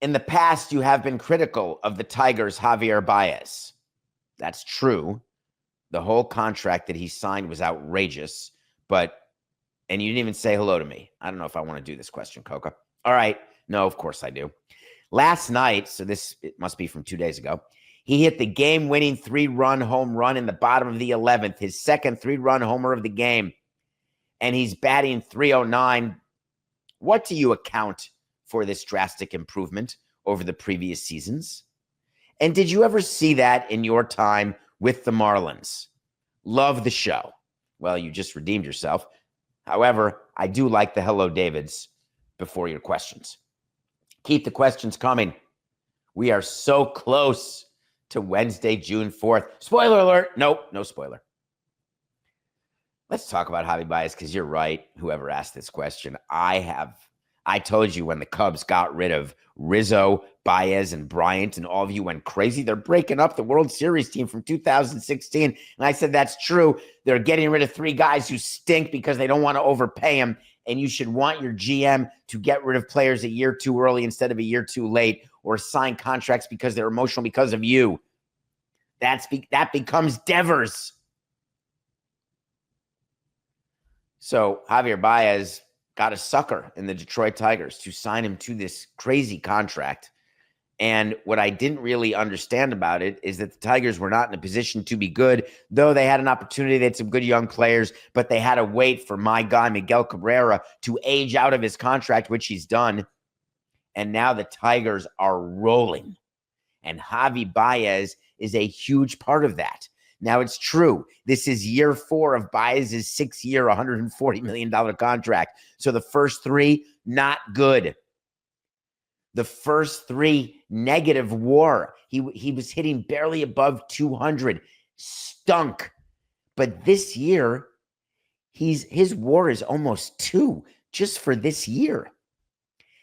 In the past, you have been critical of the Tigers' Javier Baez. That's true. The whole contract that he signed was outrageous, and you didn't even say hello to me. I don't know if I want to do this question, Coca. All right. No, of course I do. Last night, so it must be from 2 days ago, he hit the game-winning 3-run home run in the bottom of the 11th, his second 3-run homer of the game, and he's batting .309. What do you account for this drastic improvement over the previous seasons? And did you ever see that in your time with the Marlins? Love the show. Well, you just redeemed yourself. However, I do like the hello Davids before your questions. Keep the questions coming. We are so close to Wednesday, June 4th. Spoiler alert. Nope, no spoiler. Let's talk about Javy Baez, because you're right, whoever asked this question. I told you when the Cubs got rid of Rizzo, Baez, and Bryant, and all of you went crazy. They're breaking up the World Series team from 2016. And I said, that's true. They're getting rid of 3 guys who stink because they don't want to overpay them. And you should want your GM to get rid of players a year too early instead of a year too late, or sign contracts because they're emotional because of you. That becomes Devers. So Javier Baez got a sucker in the Detroit Tigers to sign him to this crazy contract. And what I didn't really understand about it is that the Tigers were not in a position to be good, though they had an opportunity. They had some good young players, but they had to wait for my guy, Miguel Cabrera, to age out of his contract, which he's done. And now the Tigers are rolling. And Javy Baez is a huge part of that. Now, it's true. This is year 4 of Baez's 6-year, $140 million contract. So the first 3, not good. The first 3, negative WAR. He was hitting barely above 200. Stunk. But this year, his WAR is almost 2 just for this year.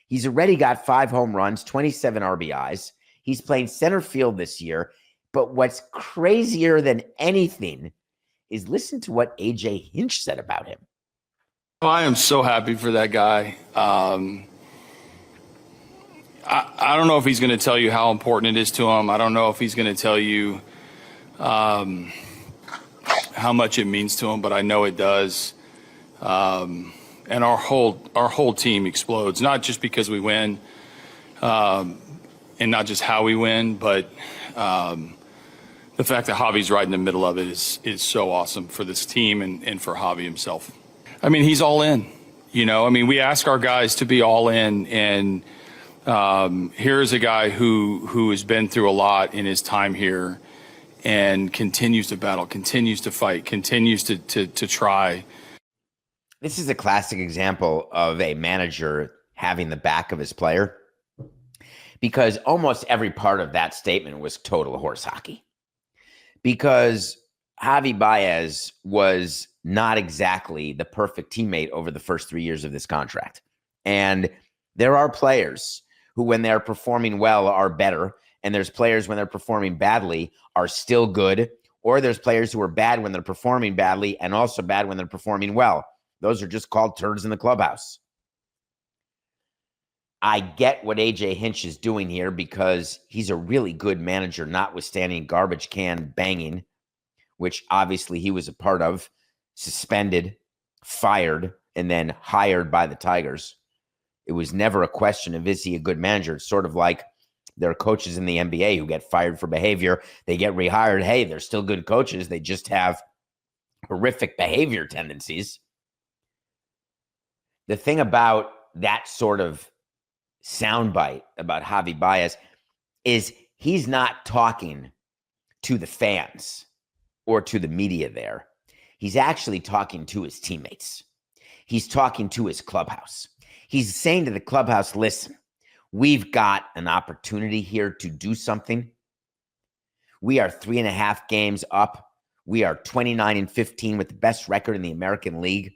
He's already got 5 home runs, 27 RBIs. He's playing center field this year. But what's crazier than anything is listen to what AJ Hinch said about him. I am so happy for that guy. I don't know if he's going to tell you how important it is to him. I don't know if he's going to tell you how much it means to him, but I know it does. And our whole team explodes, not just because we win, and not just how we win, but the fact that Javy's right in the middle of it is so awesome for this team and for Javy himself. I mean, he's all in. You know, I mean, we ask our guys to be all in, and here's a guy who has been through a lot in his time here and continues to battle, continues to fight, continues to try. This is a classic example of a manager having the back of his player, because almost every part of that statement was total horse hockey. Because Javy Baez was not exactly the perfect teammate over the first 3 years of this contract. And there are players who, when they're performing well, are better. And there's players, when they're performing badly, are still good. Or there's players who are bad when they're performing badly and also bad when they're performing well. Those are just called turds in the clubhouse. I get what AJ Hinch is doing here because he's a really good manager, notwithstanding garbage can banging, which obviously he was a part of, suspended, fired, and then hired by the Tigers. It was never a question of, is he a good manager? It's sort of like there are coaches in the NBA who get fired for behavior. They get rehired. Hey, they're still good coaches. They just have horrific behavior tendencies. The thing about that sort of soundbite about Javy Baez is he's not talking to the fans or to the media there. He's actually talking to his teammates. He's talking to his clubhouse. He's saying to the clubhouse, listen, we've got an opportunity here to do something. We are 3.5 games up. We are 29-15 with the best record in the American League.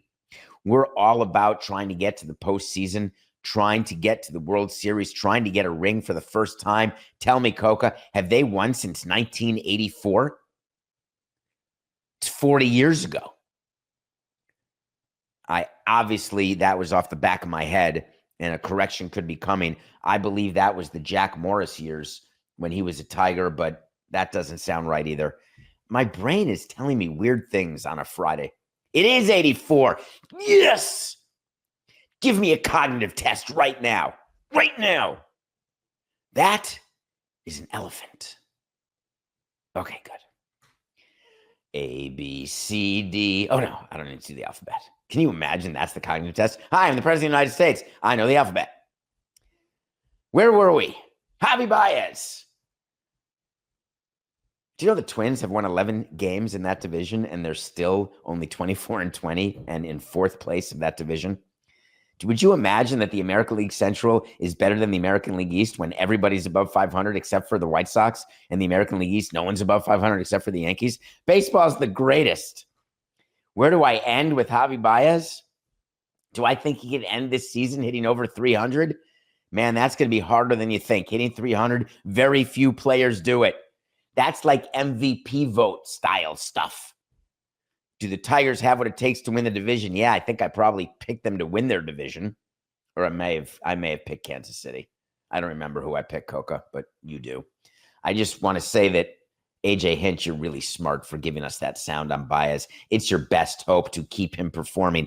We're all about trying to get to the postseason, trying to get to the World Series, trying to get a ring for the first time. Tell me, Coca, have they won since 1984? It's 40 years ago. Obviously, that was off the back of my head. and a correction could be coming. I believe that was the Jack Morris years when he was a Tiger, but that doesn't sound right either. My brain is telling me weird things on a Friday. It is 84. Yes! Give me a cognitive test right now. Right now. That is an elephant. Okay, good. A, B, C, D. Oh, no, I don't need to do the alphabet. Can you imagine that's the cognitive test? Hi, I'm the President of the United States. I know the alphabet. Where were we? Javy Baez. Do you know the Twins have won 11 games in that division, and they're still only 24-20 and in fourth place of that division? Would you imagine that the American League Central is better than the American League East when everybody's above 500 except for the White Sox, and the American League East, no one's above 500 except for the Yankees? Baseball's the greatest. Where do I end with Javy Baez? Do I think he can end this season hitting over 300? Man, that's going to be harder than you think. Hitting 300, very few players do it. That's like MVP vote style stuff. Do the Tigers have what it takes to win the division? Yeah, I think I probably picked them to win their division. Or I may have picked Kansas City. I don't remember who I picked, Coca, but you do. I just want to say that AJ Hinch, you're really smart for giving us that sound on Baez. It's your best hope to keep him performing